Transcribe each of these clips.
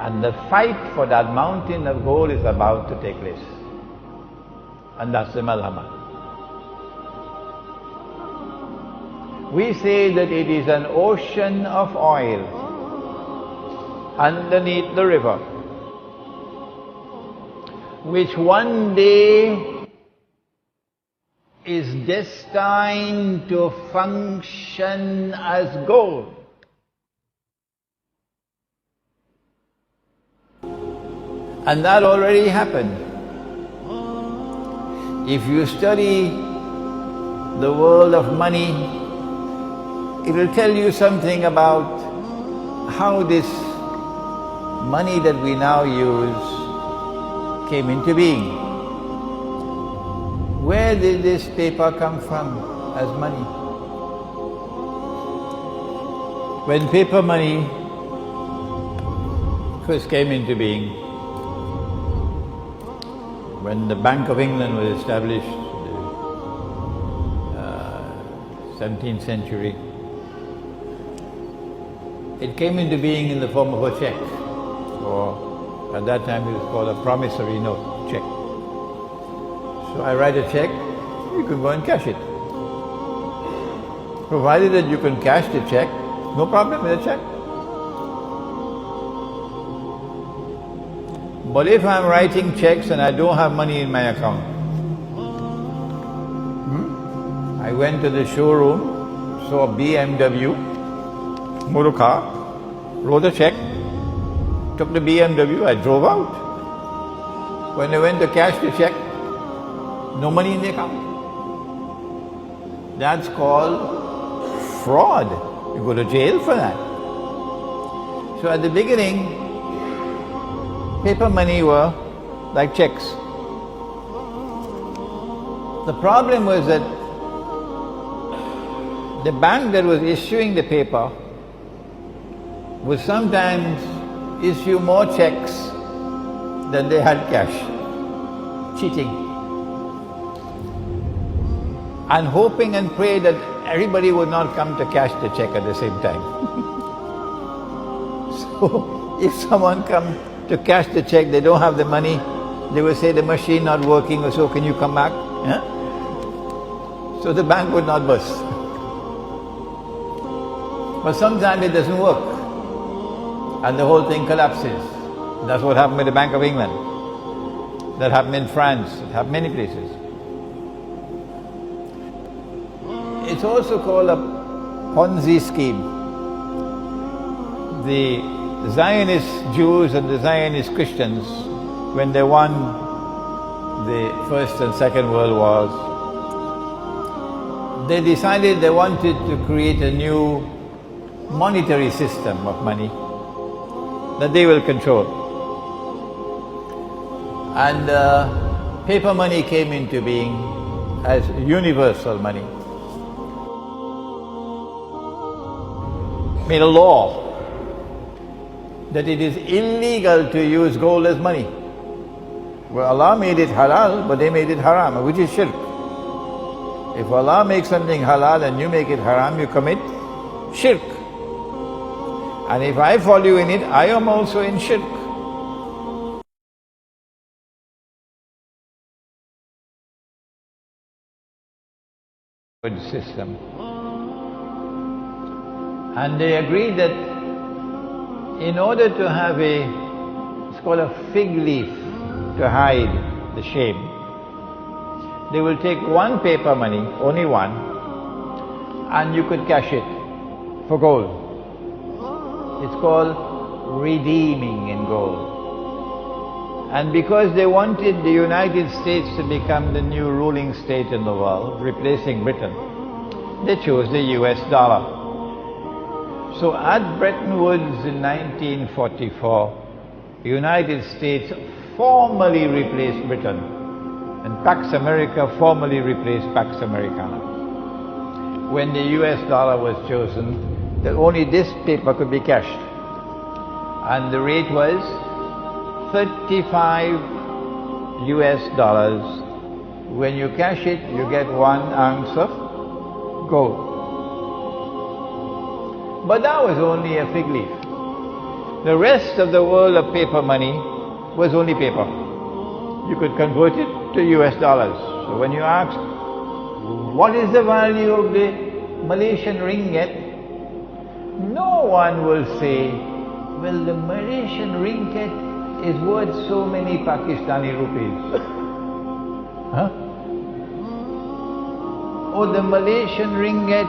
And the fight for that mountain of gold is about to take place. And that's the Malhama. We say that it is an ocean of oil underneath the river, which one day is destined to function as gold. And that already happened. If you study the world of money, it will tell you something about how this money that we now use came into being. Where did this paper come from as money? When paper money first came into being, when the Bank of England was established in the 17th century, it came into being in the form of a check, or at that time it was called a promissory note check. So I write a check, you can go and cash it. Provided that you can cash the check, no problem with the check. But if I'm writing checks and I don't have money in my account, I went to the showroom, saw a BMW, motor car, wrote a check, took the BMW, I drove out. When I went to cash the check, no money in the account. That's called fraud. You go to jail for that. So at the beginning, paper money were like checks. The problem was that the bank that was issuing the paper would sometimes issue more checks than they had cash. Cheating. And hoping and pray that everybody would not come to cash the check at the same time. So if someone comes to cash the check, they don't have the money, they will say the machine not working, or so can you come back? Yeah? So the bank would not burst. But sometimes it doesn't work and the whole thing collapses. That's what happened with the Bank of England. That happened in France, it happened many places. It's also called a Ponzi scheme. The Zionist Jews and the Zionist Christians, when they won the First and Second World Wars, they decided they wanted to create a new monetary system of money that they will control. And paper money came into being as universal money. Made a law that it is illegal to use gold as money. Well, Allah made it halal, but they made it haram, which is shirk. If Allah makes something halal and you make it haram, you commit shirk. And if I follow you in it, I am also in shirk. Good system. And they agreed that in order to have it's called a fig leaf to hide the shame, they will take one paper money, only one, and you could cash it for gold. It's called redeeming in gold. And because they wanted the United States to become the new ruling state in the world, replacing Britain, they chose the US dollar. So at Bretton Woods in 1944, the United States formally replaced Britain, and Pax America formally replaced Pax Americana. When the US dollar was chosen, that only this paper could be cashed. And the rate was 35 US dollars. When you cash it, you get 1 ounce of gold. But that was only a fig leaf. The rest of the world of paper money was only paper. You could convert it to US dollars. So when you ask, what is the value of the Malaysian ringgit? No one will say, well, the Malaysian ringgit is worth so many Pakistani rupees. Huh? Or the Malaysian ringgit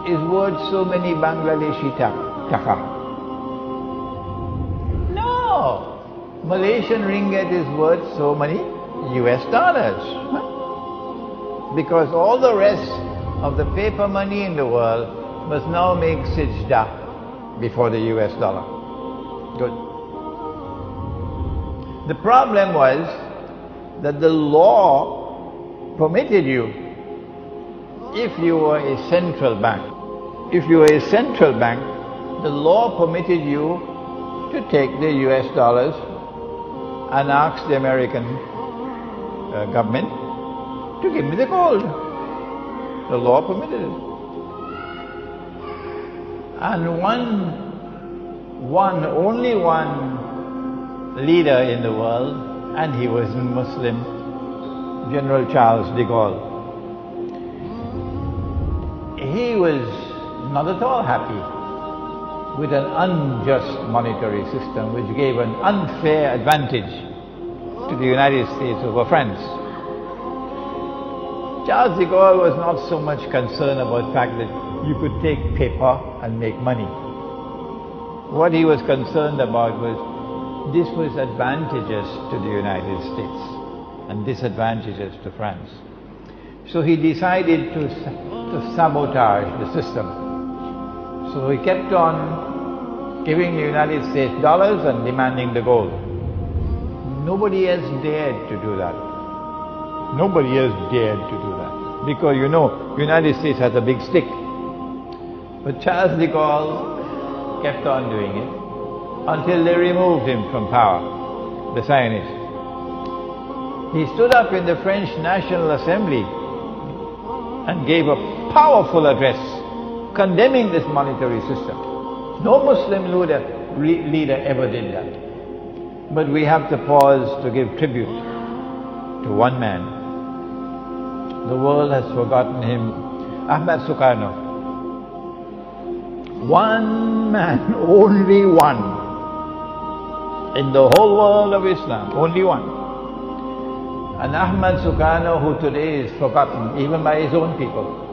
is worth so many Bangladeshi taka. No! Malaysian ringgit is worth so many US dollars. Huh? Because all the rest of the paper money in the world must now make sajda before the US dollar. Good. The problem was that the law permitted you, if you were a central bank, the law permitted you to take the US dollars and ask the American government to give me the gold. The law permitted it. And only one leader in the world, and he was Muslim, General Charles de Gaulle. He was not at all happy with an unjust monetary system which gave an unfair advantage to the United States over France. Charles de Gaulle was not so much concerned about the fact that you could take paper and make money. What he was concerned about was this was advantageous to the United States and disadvantageous to France. So he decided to sabotage the system. So he kept on giving the United States dollars and demanding the gold. Nobody has dared to do that. Nobody has dared to do that. Because you know, the United States has a big stick. But Charles de Gaulle kept on doing it until they removed him from power, the Zionists. He stood up in the French National Assembly and gave a powerful address condemning this monetary system. No Muslim leader ever did that. But we have to pause to give tribute to one man. The world has forgotten him, Ahmad Sukarno. One man, only one, in the whole world of Islam, only one. And Ahmad Sukarno, who today is forgotten even by his own people.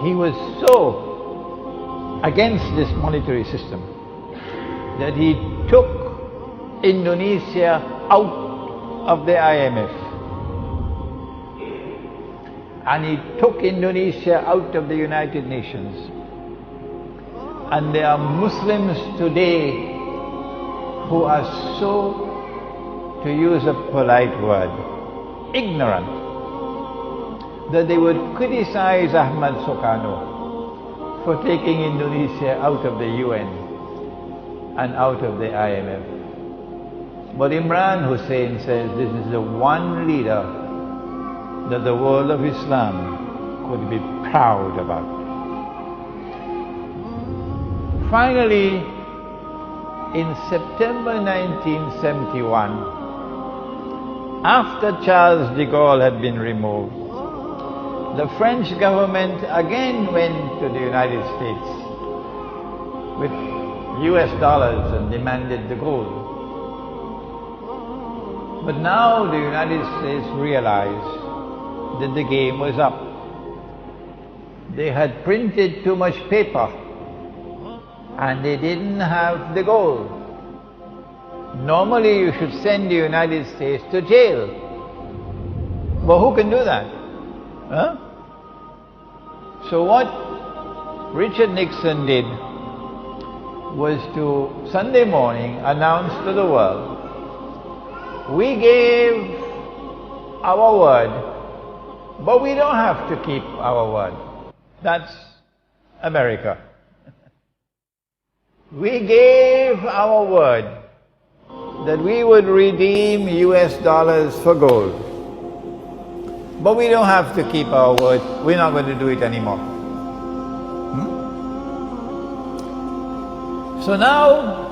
He was so against this monetary system that he took Indonesia out of the IMF. And he took Indonesia out of the United Nations. And there are Muslims today who are so, to use a polite word, ignorant, that they would criticize Ahmad Sukarno for taking Indonesia out of the UN and out of the IMF. But Imran Hussein says this is the one leader that the world of Islam could be proud about. Finally, in September 1971, after Charles de Gaulle had been removed, the French government again went to the United States with US dollars and demanded the gold. But now the United States realized that the game was up. They had printed too much paper and they didn't have the gold. Normally you should send the United States to jail. But who can do that? Huh? So what Richard Nixon did was to, Sunday morning, announce to the world, we gave our word, but we don't have to keep our word. That's America. We gave our word that we would redeem US dollars for gold. But we don't have to keep our word. We're not going to do it anymore. So now,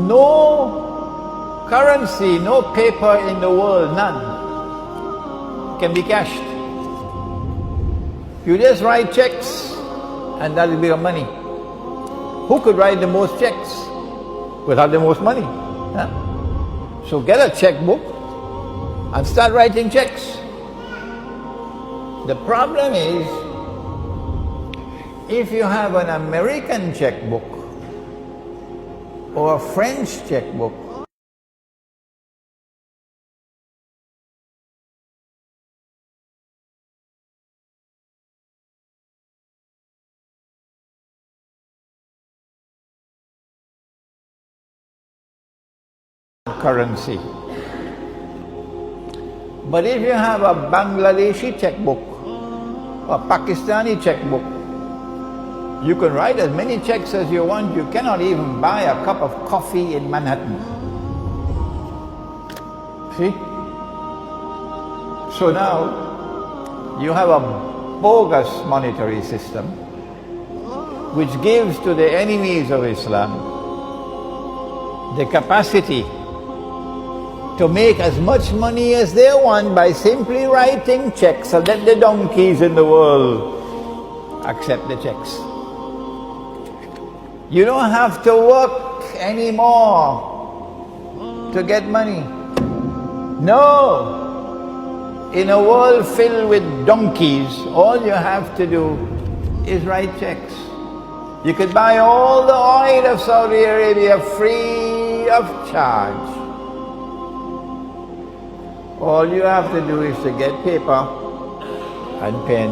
no currency, no paper in the world, none, can be cashed. You just write checks and that will be your money. Who could write the most checks without the most money? Huh? So get a checkbook and start writing checks. The problem is, if you have an American checkbook or a French checkbook, currency. But if you have a Bangladeshi checkbook or Pakistani checkbook, you can write as many checks as you want. You cannot even buy a cup of coffee in Manhattan. See? So now you have a bogus monetary system which gives to the enemies of Islam the capacity to make as much money as they want by simply writing checks, so let the donkeys in the world accept the checks. You don't have to work anymore to get money. No! In a world filled with donkeys, all you have to do is write checks. You could buy all the oil of Saudi Arabia free of charge. All you have to do is to get paper and pen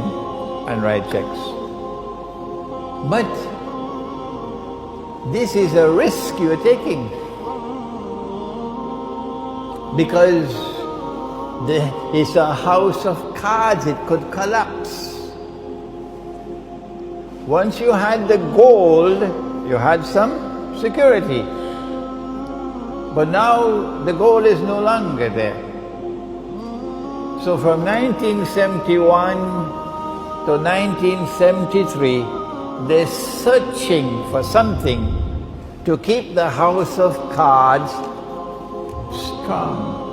and write checks. But this is a risk you're taking, because it's a house of cards. It could collapse. Once you had the gold, you had some security. But now the gold is no longer there. So from 1971 to 1973, they're searching for something to keep the house of cards strong.